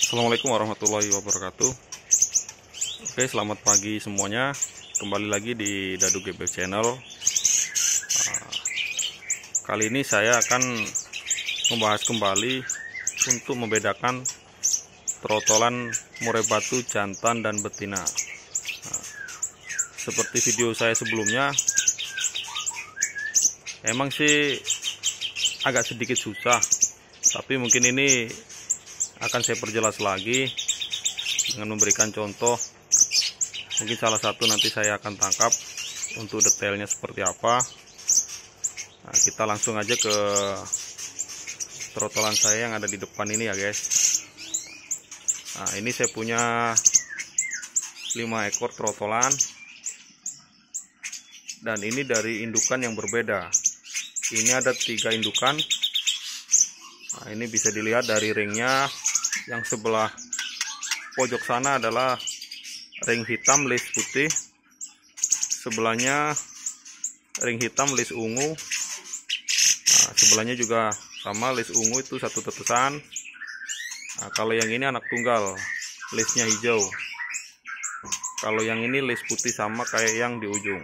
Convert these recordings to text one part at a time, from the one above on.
Assalamualaikum warahmatullahi wabarakatuh. Oke, selamat pagi semuanya. Kembali lagi di Dadu GB Channel. Kali ini saya akan membahas kembali untuk membedakan trotolan murai batu jantan dan betina. Seperti video saya sebelumnya, emang sih agak sedikit susah, tapi mungkin ini akan saya perjelas lagi dengan memberikan contoh. Mungkin salah satu nanti saya akan tangkap untuk detailnya seperti apa. Nah, kita langsung aja ke trotolan saya yang ada di depan ini ya guys. Nah, ini saya punya 5 ekor trotolan, dan ini dari indukan yang berbeda. Ini ada 3 indukan. Nah, ini bisa dilihat dari ringnya. Yang sebelah pojok sana adalah ring hitam list putih, sebelahnya ring hitam list ungu. Nah, sebelahnya juga sama list ungu, itu satu tetesan. Nah, kalau yang ini anak tunggal, listnya hijau. Kalau yang ini list putih sama kayak yang di ujung.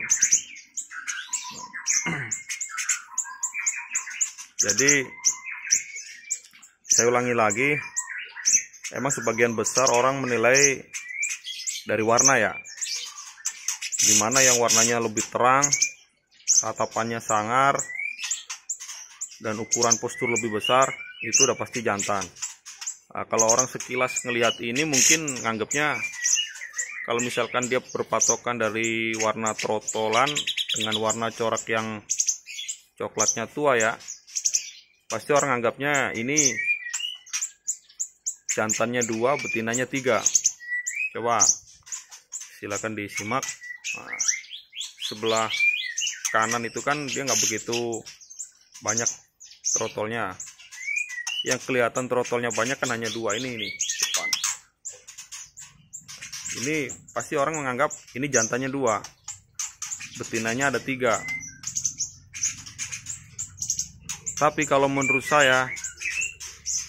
Jadi saya ulangi lagi, emang sebagian besar orang menilai dari warna ya, dimana yang warnanya lebih terang, tatapannya sangar, dan ukuran postur lebih besar, itu udah pasti jantan. Nah, kalau orang sekilas ngelihat ini mungkin nganggapnya, kalau misalkan dia berpatokan dari warna trotolan dengan warna corak yang coklatnya tua ya, pasti orang anggapnya ini jantannya 2, betinanya 3. Coba silakan disimak. Nah, sebelah kanan itu kan dia nggak begitu banyak trotolnya. Yang kelihatan trotolnya banyak kan hanya 2 ini depan. Ini pasti orang menganggap ini jantannya 2, betinanya ada 3. Tapi kalau menurut saya,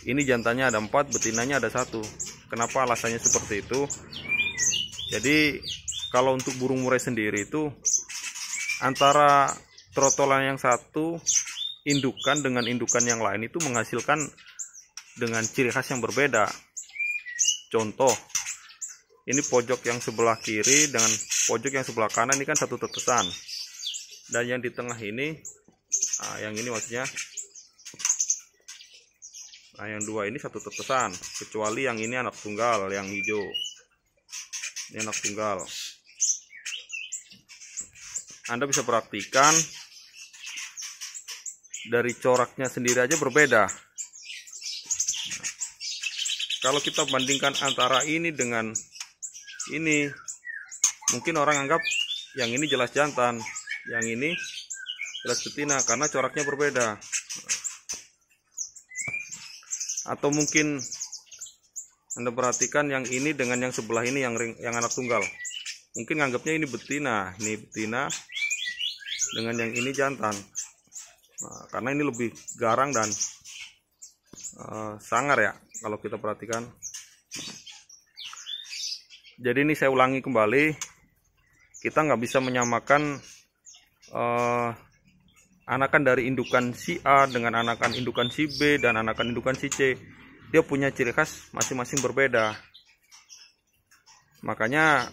ini jantannya ada 4, betinanya ada 1. Kenapa alasannya seperti itu? Jadi kalau untuk burung murai sendiri itu, antara trotolan yang satu indukan dengan indukan yang lain itu menghasilkan dengan ciri khas yang berbeda. Contoh, ini pojok yang sebelah kiri dengan pojok yang sebelah kanan ini kan satu tetesan, dan yang di tengah ini, yang ini maksudnya, nah yang 2 ini satu tetesan, kecuali yang ini anak tunggal, yang hijau ini anak tunggal. Anda bisa perhatikan dari coraknya sendiri aja berbeda. Nah, kalau kita bandingkan antara ini dengan ini, mungkin orang anggap yang ini jelas jantan, yang ini jelas betina karena coraknya berbeda. Atau mungkin Anda perhatikan yang ini dengan yang sebelah ini, yang anak tunggal, mungkin anggapnya ini betina dengan yang ini jantan. Nah, karena ini lebih garang dan sangar ya kalau kita perhatikan. Jadi ini saya ulangi kembali, kita nggak bisa menyamakan anakan dari indukan si A dengan anakan indukan si B dan anakan indukan si C. Dia punya ciri khas masing-masing berbeda. Makanya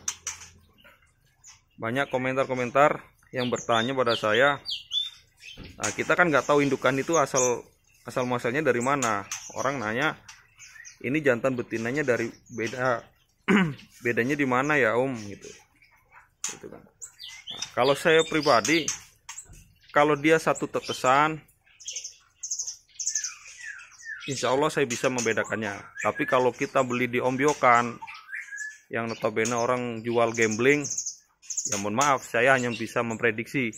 banyak komentar-komentar yang bertanya pada saya, nah, kita kan nggak tahu indukan itu asal muasalnya dari mana. Orang nanya, ini jantan betinanya dari beda bedanya di mana ya Om, gitu kan. Nah, kalau saya pribadi, kalau dia satu tetesan, insya Allah saya bisa membedakannya. Tapi kalau kita beli di ombyokan, yang notabene orang jual gambling, ya mohon maaf, saya hanya bisa memprediksi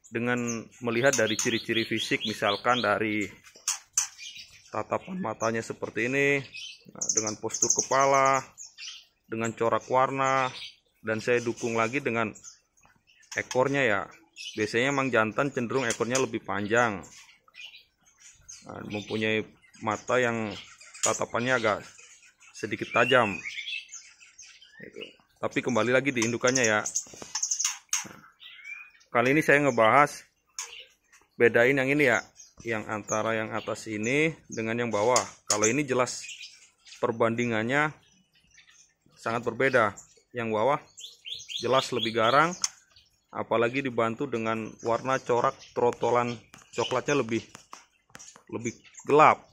dengan melihat dari ciri-ciri fisik, misalkan dari tatapan matanya seperti ini, nah, dengan postur kepala, dengan corak warna, dan saya dukung lagi dengan ekornya ya. Biasanya emang jantan cenderung ekornya lebih panjang, nah, mempunyai mata yang tatapannya agak sedikit tajam. Tapi kembali lagi di indukannya ya. Kali ini saya ngebahas bedain yang ini ya, yang antara yang atas ini dengan yang bawah. Kalau ini jelas perbandingannya sangat berbeda. Yang bawah jelas lebih garang, apalagi dibantu dengan warna corak trotolan coklatnya lebih gelap.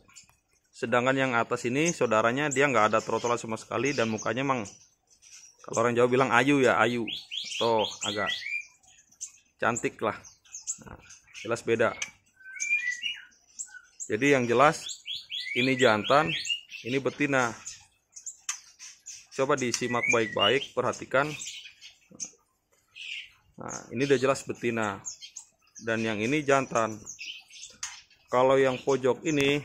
Sedangkan yang atas ini saudaranya dia nggak ada trotolan sama sekali, dan mukanya emang kalau orang Jawa bilang ayu ya, ayu atau agak cantik lah. Nah, jelas beda. Jadi yang jelas ini jantan, ini betina. Coba disimak baik-baik, perhatikan. Nah, ini udah jelas betina, dan yang ini jantan. Kalau yang pojok ini,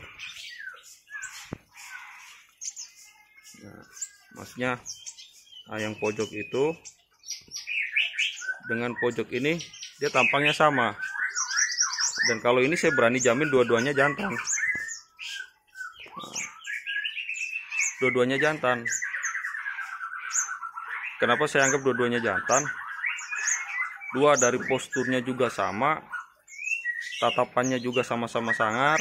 nah, maksudnya yang pojok itu dengan pojok ini dia tampangnya sama. Dan kalau ini saya berani jamin dua-duanya jantan. Dua-duanya jantan. Kenapa saya anggap dua-duanya jantan? Dua, dari posturnya juga sama, tatapannya juga sama-sama sangar,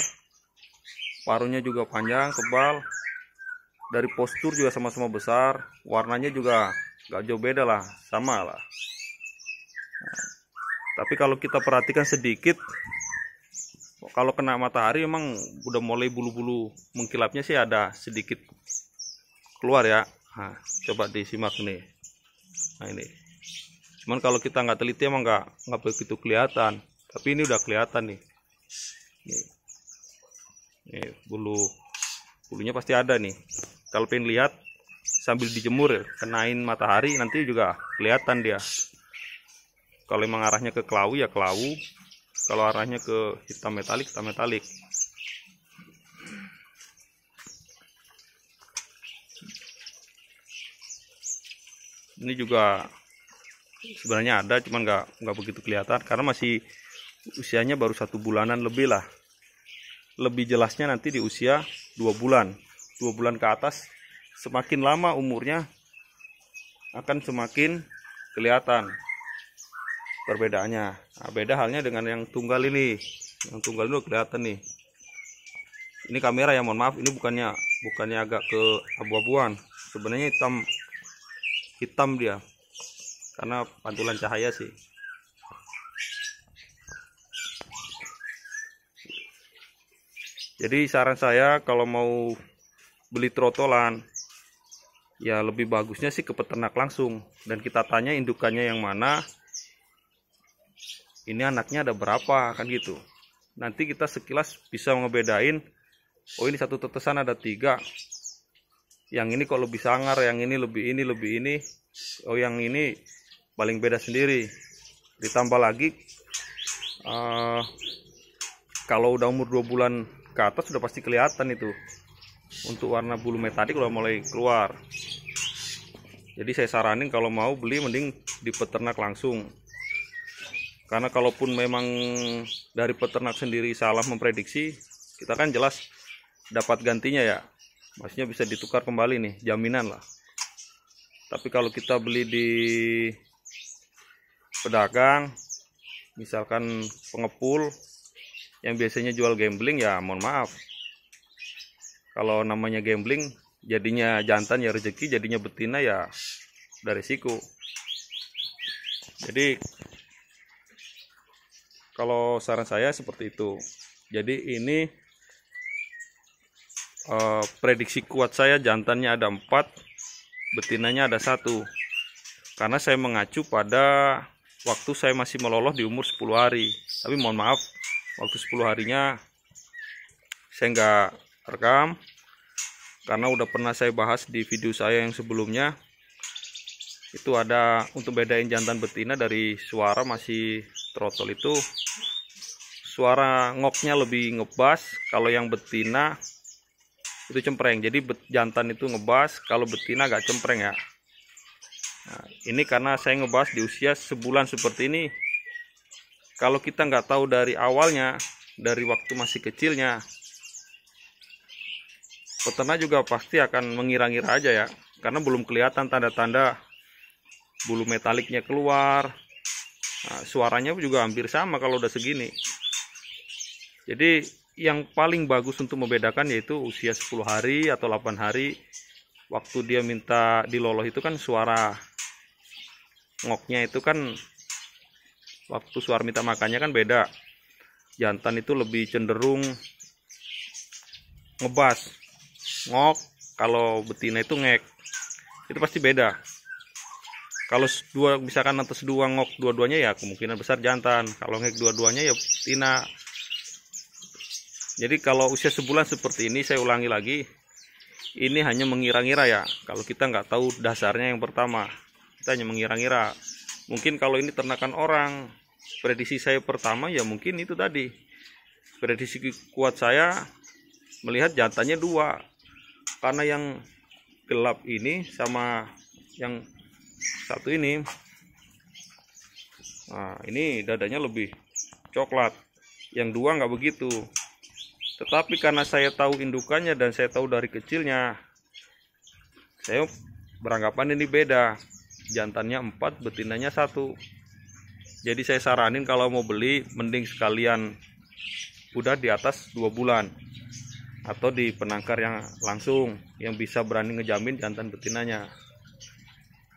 paruhnya juga panjang, tebal, dari postur juga sama-sama besar, warnanya juga gak jauh beda lah, sama lah. Nah, tapi kalau kita perhatikan sedikit, kalau kena matahari emang udah mulai bulu-bulu mengkilapnya sih ada sedikit keluar ya. Nah, coba disimak nih. Nah ini. Cuman kalau kita nggak teliti emang nggak begitu kelihatan. Tapi ini udah kelihatan nih. Nih bulunya pasti ada nih. Kalau pengen lihat sambil dijemur ya, kenain matahari nanti juga kelihatan dia. Kalau emang arahnya ke kelawu ya kelawu. Kalau arahnya ke hitam metalik, hitam metalik. Ini juga sebenarnya ada, cuman nggak begitu kelihatan karena masih usianya baru 1 bulanan lebih lah. Lebih jelasnya nanti di usia 2 bulan. 2 bulan ke atas, semakin lama umurnya akan semakin kelihatan perbedaannya. Nah, beda halnya dengan yang tunggal ini. Yang tunggal ini kelihatan nih. Ini kamera ya, mohon maaf, ini bukannya agak ke abu-abuan. Sebenarnya hitam dia. Karena pantulan cahaya sih. Jadi saran saya kalau mau beli trotolan, ya lebih bagusnya sih ke peternak langsung. Dan kita tanya indukannya yang mana, ini anaknya ada berapa, kan gitu. Nanti kita sekilas bisa ngebedain, oh ini satu tetesan ada 3, yang ini kok lebih sangar, yang ini lebih ini, oh yang ini paling beda sendiri. Ditambah lagi kalau udah umur 2 bulan ke atas sudah pasti kelihatan itu, untuk warna bulu metadik udah mulai keluar. Jadi saya saranin kalau mau beli mending di peternak langsung. Karena kalaupun memang dari peternak sendiri salah memprediksi, kita kan jelas dapat gantinya ya. Maksudnya bisa ditukar kembali nih, jaminan lah. Tapi kalau kita beli di pedagang, misalkan pengepul yang biasanya jual gambling, ya mohon maaf. Kalau namanya gambling, jadinya jantan ya rezeki, jadinya betina ya udah resiko. Jadi kalau saran saya seperti itu. Jadi ini prediksi kuat saya, jantannya ada 4, betinanya ada 1. Karena saya mengacu pada waktu saya masih meloloh di umur 10 hari. Tapi mohon maaf, waktu 10 harinya saya nggak rekam. Karena udah pernah saya bahas di video saya yang sebelumnya. Itu ada untuk bedain jantan betina dari suara masih trotol itu, suara ngoknya lebih ngebas. Kalau yang betina itu cempreng. Jadi jantan itu ngebas, kalau betina agak cempreng ya. Nah, ini karena saya ngebahas di usia sebulan seperti ini. Kalau kita nggak tahu dari awalnya, dari waktu masih kecilnya, peternak juga pasti akan mengira-ngira aja ya, karena belum kelihatan tanda-tanda bulu metaliknya keluar. Nah, suaranya juga hampir sama kalau udah segini. Jadi yang paling bagus untuk membedakan yaitu usia 10 hari atau 8 hari. Waktu dia minta diloloh itu kan suara ngoknya itu kan, waktu suara minta makannya kan beda. Jantan itu lebih cenderung ngebas, ngok. Kalau betina itu ngek. Itu pasti beda. Kalau misalkan atas dua ngok dua-duanya ya kemungkinan besar jantan. Kalau ngek dua-duanya ya betina. Jadi kalau usia sebulan seperti ini, saya ulangi lagi, ini hanya mengira-ngira ya. Kalau kita nggak tahu dasarnya yang pertama, kita hanya mengira-ngira. Mungkin kalau ini ternakan orang, prediksi saya pertama ya mungkin itu tadi. Prediksi kuat saya melihat jantannya dua, karena yang gelap ini sama yang satu ini, nah ini dadanya lebih coklat, yang dua nggak begitu. Tetapi karena saya tahu indukannya dan saya tahu dari kecilnya, saya beranggapan ini beda. Jantannya 4, betinanya 1. Jadi saya saranin kalau mau beli, mending sekalian udah di atas 2 bulan. Atau di penangkar yang langsung, yang bisa berani ngejamin jantan betinanya.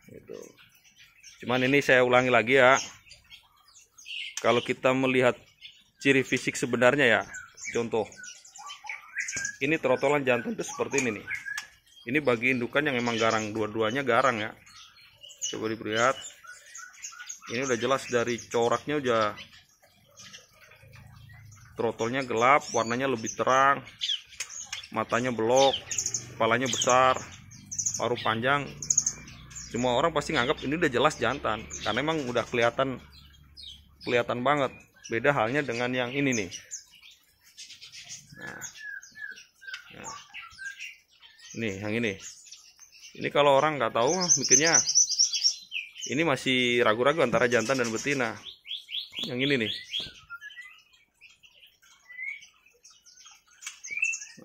Gitu. Cuman ini saya ulangi lagi ya. Kalau kita melihat ciri fisik sebenarnya ya, contoh. Ini trotolan jantan itu seperti ini nih. Ini bagi indukan yang emang garang, dua-duanya garang ya. Coba dilihat. Ini udah jelas dari coraknya, udah trotolnya gelap, warnanya lebih terang, matanya belok, kepalanya besar, paruh panjang. Semua orang pasti nganggap ini udah jelas jantan, karena emang udah kelihatan banget. Beda halnya dengan yang ini nih. Nah. Nih yang ini kalau orang nggak tahu mikirnya ini masih ragu-ragu antara jantan dan betina. Yang ini nih,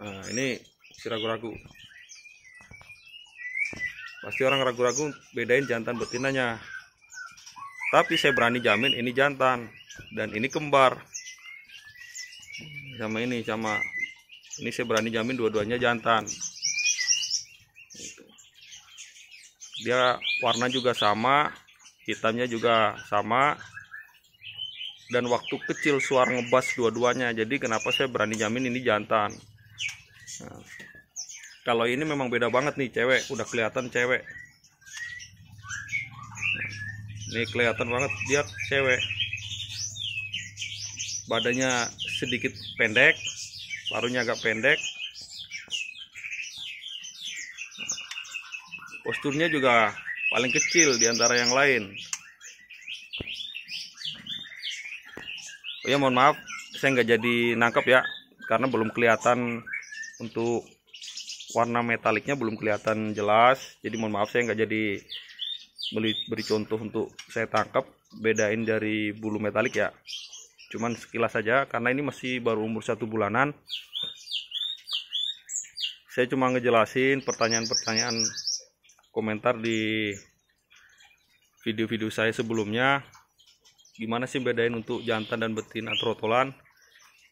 nah ini masih ragu-ragu. Pasti orang ragu-ragu bedain jantan betinanya. Tapi saya berani jamin ini jantan dan ini kembar. Sama ini saya berani jamin dua-duanya jantan. Dia warna juga sama, hitamnya juga sama, dan waktu kecil suara ngebas dua-duanya. Jadi kenapa saya berani jamin ini jantan. Nah, kalau ini memang beda banget nih, cewek, udah kelihatan cewek. Ini kelihatan banget dia cewek. Badannya sedikit pendek, paruhnya agak pendek. Posturnya juga paling kecil di antara yang lain. Oh ya, mohon maaf, saya nggak jadi nangkep ya, karena belum kelihatan untuk warna metaliknya, belum kelihatan jelas. Jadi mohon maaf, saya nggak jadi beri contoh untuk saya tangkap, bedain dari bulu metalik ya. Cuman sekilas saja, karena ini masih baru umur 1 bulanan. Saya cuma ngejelasin pertanyaan-pertanyaan komentar di video-video saya sebelumnya, gimana sih bedain untuk jantan dan betina trotolan.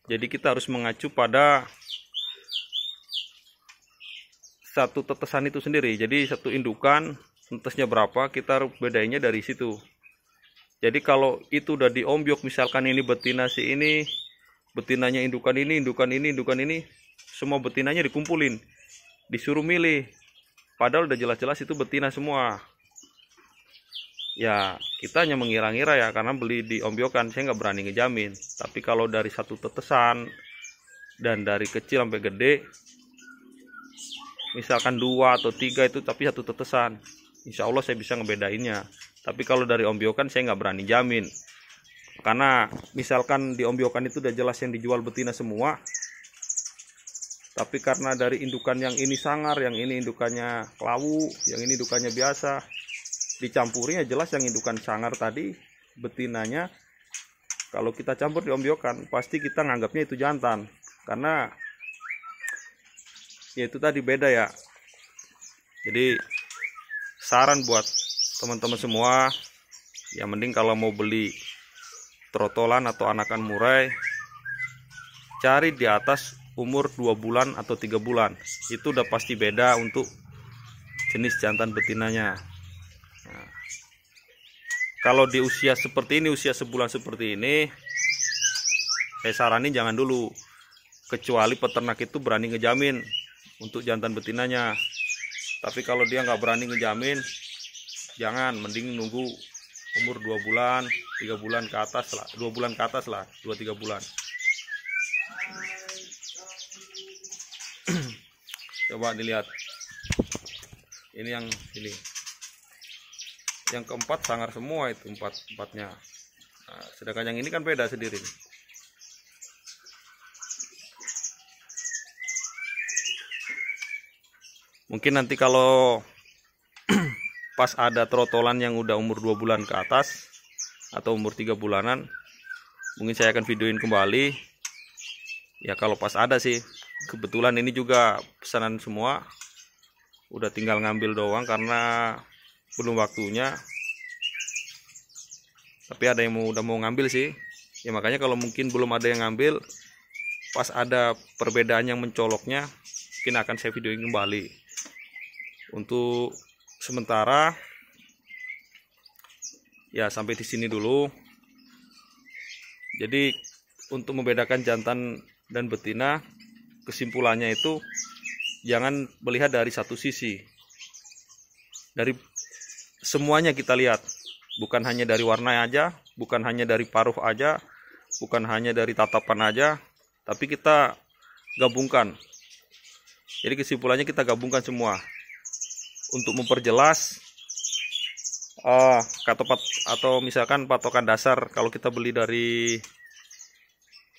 Jadi kita harus mengacu pada satu tetesan itu sendiri. Jadi satu indukan netesnya berapa, kita harus bedainnya dari situ. Jadi kalau itu udah diombyok, misalkan ini betina si ini, betinanya indukan ini, semua betinanya dikumpulin, disuruh milih. Padahal udah jelas-jelas itu betina semua. Ya kita hanya mengira-ngira ya, karena beli di ombyokan, saya nggak berani ngejamin. Tapi kalau dari satu tetesan dan dari kecil sampai gede, misalkan 2 atau 3 itu tapi satu tetesan, insya Allah saya bisa ngebedainnya. Tapi kalau dari ombyokan saya nggak berani jamin, karena misalkan di ombyokan itu udah jelas yang dijual betina semua, tapi karena dari indukan yang ini sangar, yang ini indukannya kelawu, yang ini indukannya biasa, dicampurnya jelas yang indukan sangar tadi betinanya. Kalau kita campur di ombyokan, pasti kita nganggapnya itu jantan, karena ya itu tadi beda ya. Jadi saran buat teman-teman semua, ya mending kalau mau beli trotolan atau anakan murai, cari di atas umur 2 bulan atau 3 bulan. Itu udah pasti beda untuk jenis jantan betinanya. Nah, kalau di usia seperti ini, usia sebulan seperti ini, saya saranin jangan dulu, kecuali peternak itu berani ngejamin untuk jantan betinanya. Tapi kalau dia nggak berani ngejamin, jangan, mending nunggu umur 2 bulan 3 bulan ke atas lah, 2 bulan ke atas lah, 2-3 bulan. Coba dilihat, ini yang keempat sangar semua, itu empatnya. Nah, sedangkan yang ini kan beda sendiri. Mungkin nanti kalau pas ada trotolan yang udah umur 2 bulan ke atas atau umur 3 bulanan, mungkin saya akan videoin kembali ya, kalau pas ada sih. Kebetulan ini juga pesanan semua, udah tinggal ngambil doang karena belum waktunya. Tapi ada yang udah mau ngambil sih ya, makanya kalau mungkin belum ada yang ngambil, pas ada perbedaan yang mencoloknya, mungkin akan saya videoin kembali. Untuk sementara ya sampai di sini dulu. Jadi untuk membedakan jantan dan betina, kesimpulannya itu jangan melihat dari satu sisi. Dari semuanya kita lihat, bukan hanya dari warna aja, bukan hanya dari paruh aja, bukan hanya dari tatapan aja, tapi kita gabungkan. Jadi kesimpulannya kita gabungkan semua. Untuk memperjelas atau misalkan patokan dasar, kalau kita beli dari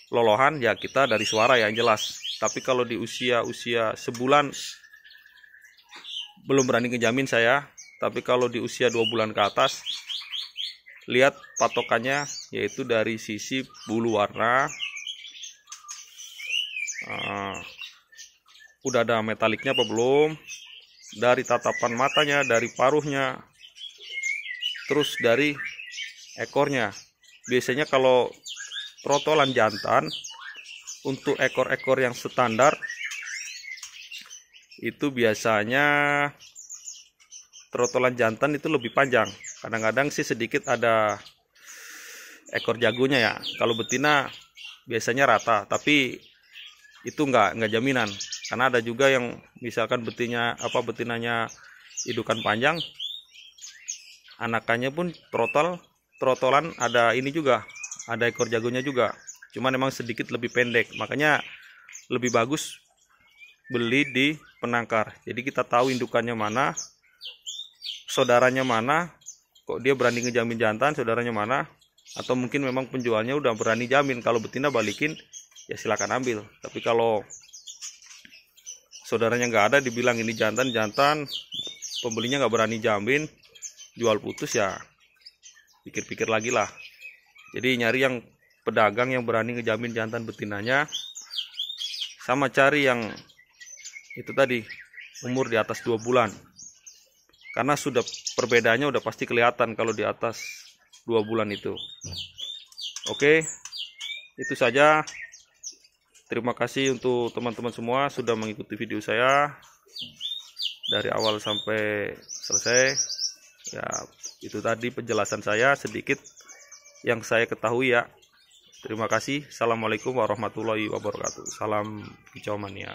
lolohan ya kita dari suara yang jelas. Tapi kalau di usia sebulan belum berani ngejamin saya. Tapi kalau di usia 2 bulan ke atas, lihat patokannya, yaitu dari sisi bulu warna, udah ada metaliknya apa belum, dari tatapan matanya, dari paruhnya, terus dari ekornya. Biasanya kalau trotolan jantan, untuk ekor-ekor yang standar itu biasanya trotolan jantan itu lebih panjang. Kadang-kadang sih sedikit ada ekor jagonya ya. Kalau betina biasanya rata, tapi itu enggak jaminan. Karena ada juga yang misalkan betinanya indukan panjang, anakannya pun trotolan ada ini juga, ada ekor jagonya juga. Cuman memang sedikit lebih pendek. Makanya lebih bagus beli di penangkar. Jadi kita tahu indukannya mana, saudaranya mana, kok dia berani ngejamin jantan, saudaranya mana, atau mungkin memang penjualnya udah berani jamin kalau betina balikin, ya silakan ambil. Tapi kalau saudaranya nggak ada, dibilang ini jantan, pembelinya nggak berani jamin, jual putus, ya pikir-pikir lagi lah. Jadi nyari yang pedagang yang berani ngejamin jantan betinanya, sama cari yang itu tadi umur di atas 2 bulan. Karena sudah perbedaannya udah pasti kelihatan kalau di atas 2 bulan itu. Oke, itu saja. Terima kasih untuk teman-teman semua sudah mengikuti video saya dari awal sampai selesai. Ya, itu tadi penjelasan saya sedikit yang saya ketahui ya. Terima kasih. Assalamualaikum warahmatullahi wabarakatuh. Salam kicau mania.